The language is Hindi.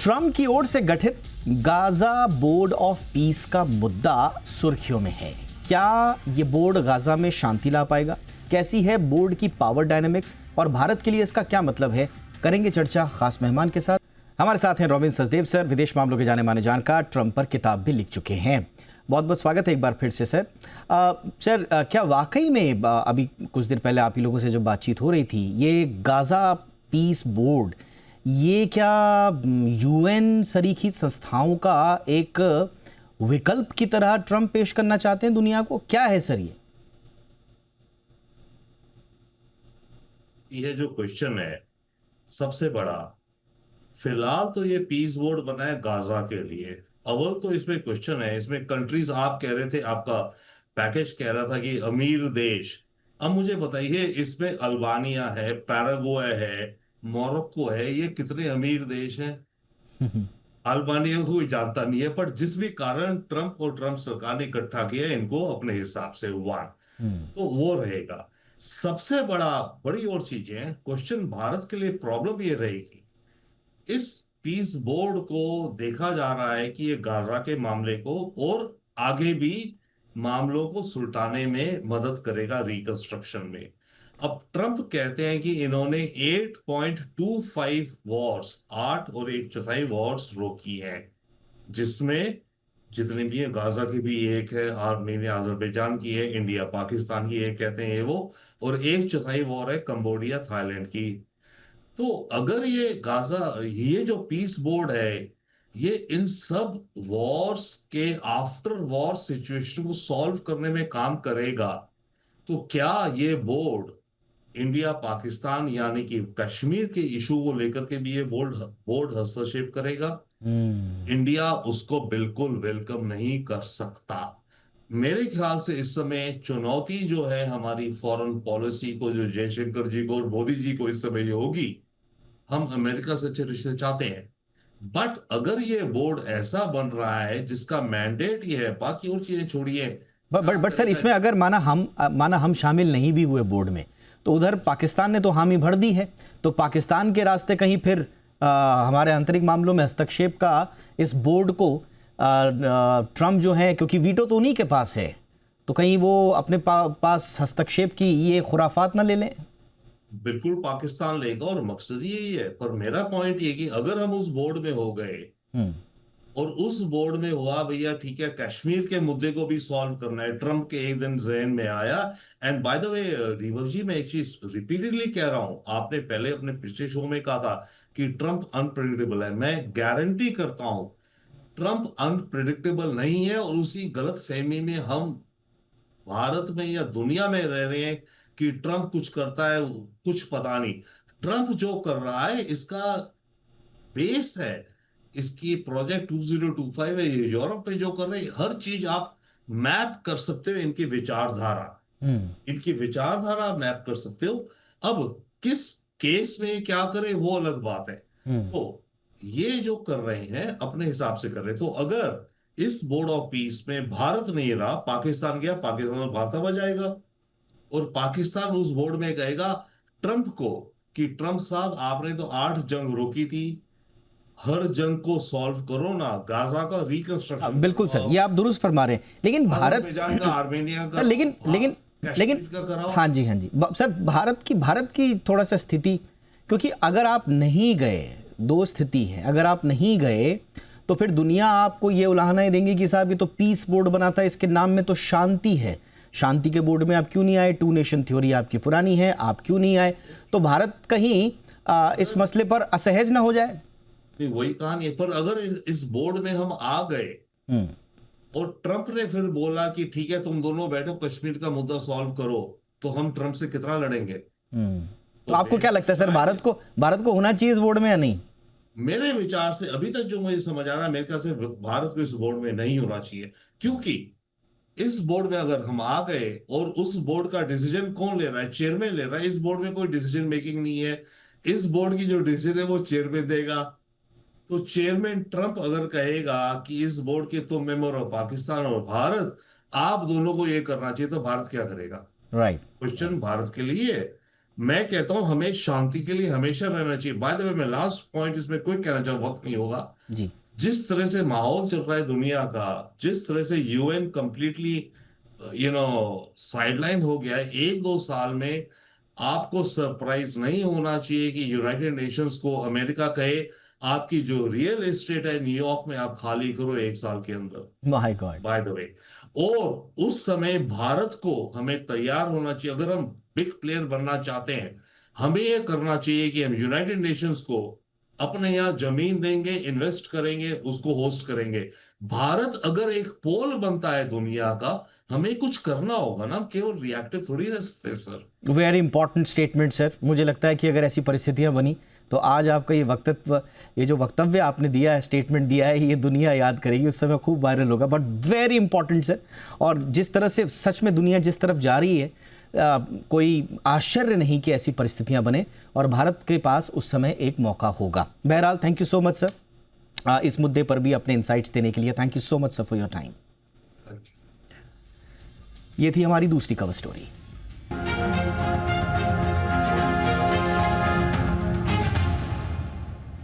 ट्रंप की ओर से गठित गाजा बोर्ड ऑफ पीस का मुद्दा सुर्खियों में है। क्या ये बोर्ड गाजा में शांति ला पाएगा? कैसी है बोर्ड की पावर डायनेमिक्स और भारत के लिए इसका क्या मतलब है? करेंगे चर्चा खास मेहमान के साथ। हमारे साथ हैं रॉबिन सचदेव सर, विदेश मामलों के जाने माने जानकार, ट्रंप पर किताब भी लिख चुके हैं। बहुत बहुत स्वागत है एक बार फिर से सर। सर क्या वाकई में अभी कुछ देर पहले आप ही लोगों से जब बातचीत हो रही थी, ये गाजा पीस बोर्ड ये क्या यूएन सरीखी संस्थाओं का एक विकल्प की तरह ट्रंप पेश करना चाहते हैं दुनिया को? क्या है सर ये जो क्वेश्चन है सबसे बड़ा, फिलहाल तो ये पीस बोर्ड बना है गाजा के लिए। अव्वल तो इसमें क्वेश्चन है, इसमें कंट्रीज आप कह रहे थे, आपका पैकेज कह रहा था कि अमीर देश। अब मुझे बताइए, इसमें अल्बानिया है, पैराग्वे है, मोरक्को है, ये कितने अमीर देश हैं? अल्बानिया को कोई जानता नहीं है, पर जिस भी कारण ट्रंप और ट्रंप सरकार ने इकट्ठा किया इनको अपने हिसाब से वन, तो वो रहेगा सबसे बड़ी और चीजें हैं। क्वेश्चन भारत के लिए प्रॉब्लम ये रहेगी, इस पीस बोर्ड को देखा जा रहा है कि ये गाजा के मामले को और आगे भी मामलों को सुलटाने में मदद करेगा, रिकंस्ट्रक्शन में। अब ट्रंप कहते हैं कि इन्होंने 8.25 वॉर्स, 8 और 1/4 वॉर्स रोकी है, जिसमें जितने भी है, गाजा की भी एक है, आर्मेनिया अजरबैजान की है, इंडिया पाकिस्तान की एक, कहते हैं ये वो, और 1/4 वॉर है कंबोडिया थाईलैंड की। तो अगर ये जो पीस बोर्ड है, ये इन सब वॉर्स के आफ्टर वॉर सिचुएशन को सॉल्व करने में काम करेगा, तो क्या ये बोर्ड इंडिया पाकिस्तान यानी कि कश्मीर के इशू को लेकर के भी ये बोर्ड बोर्ड हस्तक्षेप करेगा? इंडिया उसको बिल्कुल वेलकम नहीं कर सकता। मेरे ख्याल से इस समय चुनौती जो है हमारी फॉरेन पॉलिसी को, जो जयशंकर जी को और मोदी जी को इस समय ये होगी, हम अमेरिका से अच्छे रिश्ते चाहते हैं, बट अगर ये बोर्ड ऐसा बन रहा है जिसका मैंडेट ये है, बाकी और चीजें छोड़िए, बट सर इसमें अगर माना हम शामिल नहीं भी हुए बोर्ड में, तो उधर पाकिस्तान ने तो हामी भर दी है, तो पाकिस्तान के रास्ते कहीं फिर हमारे आंतरिक मामलों में हस्तक्षेप का इस बोर्ड को ट्रंप जो है, क्योंकि वीटो तो उन्हीं के पास है, तो कहीं वो अपने पास हस्तक्षेप की ये खुराफात ना ले लें। बिल्कुल पाकिस्तान लेगा और मकसद यही है। पर मेरा पॉइंट ये कि अगर हम उस बोर्ड में हो गए और उस बोर्ड में हुआ, भैया ठीक है, कश्मीर के मुद्दे को भी सॉल्व करना है, ट्रंप के एक दिन जहन में आया। एंड बाय द वे रीवर जी, मैं एक चीज रिपीटेडली कह रहा हूं, आपने पहले अपने पिछले शो में कहा था कि ट्रंप अनप्रेडिक्टेबल है। मैं गारंटी करता हूं ट्रंप अनप्रेडिक्टेबल नहीं है, और उसी गलत फहमी में हम भारत में या दुनिया में रह रहे हैं कि ट्रंप कुछ करता है, कुछ पता नहीं। ट्रंप जो कर रहा है इसका बेस है, इसकी प्रोजेक्ट 2025 है, ये यूरोप में जो कर रहे हैं, हर चीज आप मैप कर सकते हो, इनकी विचारधारा आप मैप कर सकते हो। अब किस केस में क्या करें वो अलग बात है। तो ये जो कर रहे हैं अपने हिसाब से कर रहे हैं। तो अगर इस बोर्ड ऑफ पीस में भारत नहीं रहा, पाकिस्तान गया, पाकिस्तान और भारत बजाएगा, और पाकिस्तान उस बोर्ड में कहेगा ट्रंप को कि ट्रंप साहब, आपने तो 8 जंग रोकी थी, हर जंग को सॉल्व करो ना, गाजा का रिकंस्ट्रक्शन बिल्कुल सर, ये आप दुरुस्त फरमा रहे हैं, लेकिन भारत का, आर्मेनिया का, सर लेकिन का कराओ। हाँ जी सर, भारत की थोड़ा सा स्थिति, क्योंकि अगर आप नहीं गए, दो स्थिति है, अगर आप नहीं गए तो फिर दुनिया आपको ये उलाहनाएं देंगी कि साहब ये तो पीस बोर्ड बना था, इसके नाम में तो शांति है, शांति के बोर्ड में आप क्यों नहीं आए, 2 नेशन थ्योरी आपकी पुरानी है, आप क्यों नहीं आए? तो भारत कहीं इस मसले पर असहज ना हो जाए। वही कहानी है। पर अगर इस बोर्ड में हम आ गए और ट्रंप ने फिर बोला कि ठीक है तुम दोनों बैठो, कश्मीर का मुद्दा सॉल्व करो, तो हम ट्रंप से कितना लड़ेंगे? तो आपको क्या लगता है सर, भारत को होना चाहिए इस बोर्ड में या नहीं? मेरे विचार से अभी तक जो मुझे समझ आ रहा है, मेरे ख्याल से भारत को इस बोर्ड में नहीं होना चाहिए, क्योंकि इस बोर्ड में अगर हम आ गए और उस बोर्ड का डिसीजन कौन ले रहा है? चेयरमैन ले रहा है। इस बोर्ड में कोई डिसीजन मेकिंग नहीं है, इस बोर्ड की जो डिसीजन है वो चेयरमैन देगा। तो चेयरमैन ट्रंप अगर कहेगा कि इस बोर्ड के तुम मेंबर हो, पाकिस्तान और भारत, आप दोनों को ये करना चाहिए, तो भारत क्या करेगा? राइट। क्वेश्चन भारत के लिए है। मैं कहता हूं हमें शांति के लिए हमेशा रहना चाहिए। बाय द वे, मैं लास्ट पॉइंट इसमें क्विक कहना चाहूँ, वक्त नहीं होगा। जी। जिस तरह से माहौल चल रहा है दुनिया का, जिस तरह से यूएन कंप्लीटली साइडलाइन हो गया है, 1-2 साल में आपको सरप्राइज नहीं होना चाहिए कि यूनाइटेड नेशंस को अमेरिका कहे आपकी जो रियल एस्टेट है न्यूयॉर्क में आप खाली करो 1 साल के अंदर, माय गॉड। बाय द वे। और उस समय भारत को हमें तैयार होना चाहिए। अगर हम बिग प्लेयर बनना चाहते हैं, हमें यह करना चाहिए कि हम यूनाइटेड नेशंस को अपने यहाँ जमीन देंगे, इन्वेस्ट करेंगे, उसको होस्ट करेंगे। भारत अगर एक पोल बनता है दुनिया का, हमें कुछ करना होगा ना, हम केवल रिएक्टिव थोड़ी रह सकते sir. Very important statement sir. मुझे लगता है कि अगर ऐसी परिस्थितियां बनी तो आज आपका ये वक्तव्य, ये जो वक्तव्य आपने दिया है, स्टेटमेंट दिया है, ये दुनिया याद करेगी, उस समय खूब वायरल होगा। But very important sir. और जिस तरह से सच में दुनिया जिस तरफ जा रही है, कोई आश्चर्य नहीं कि ऐसी परिस्थितियां बने, और भारत के पास उस समय एक मौका होगा। बहरहाल, thank you so much sir इस मुद्दे पर भी अपने इंसाइट्स देने के लिए। Thank you so much sir for your time. ये थी हमारी दूसरी कवर स्टोरी।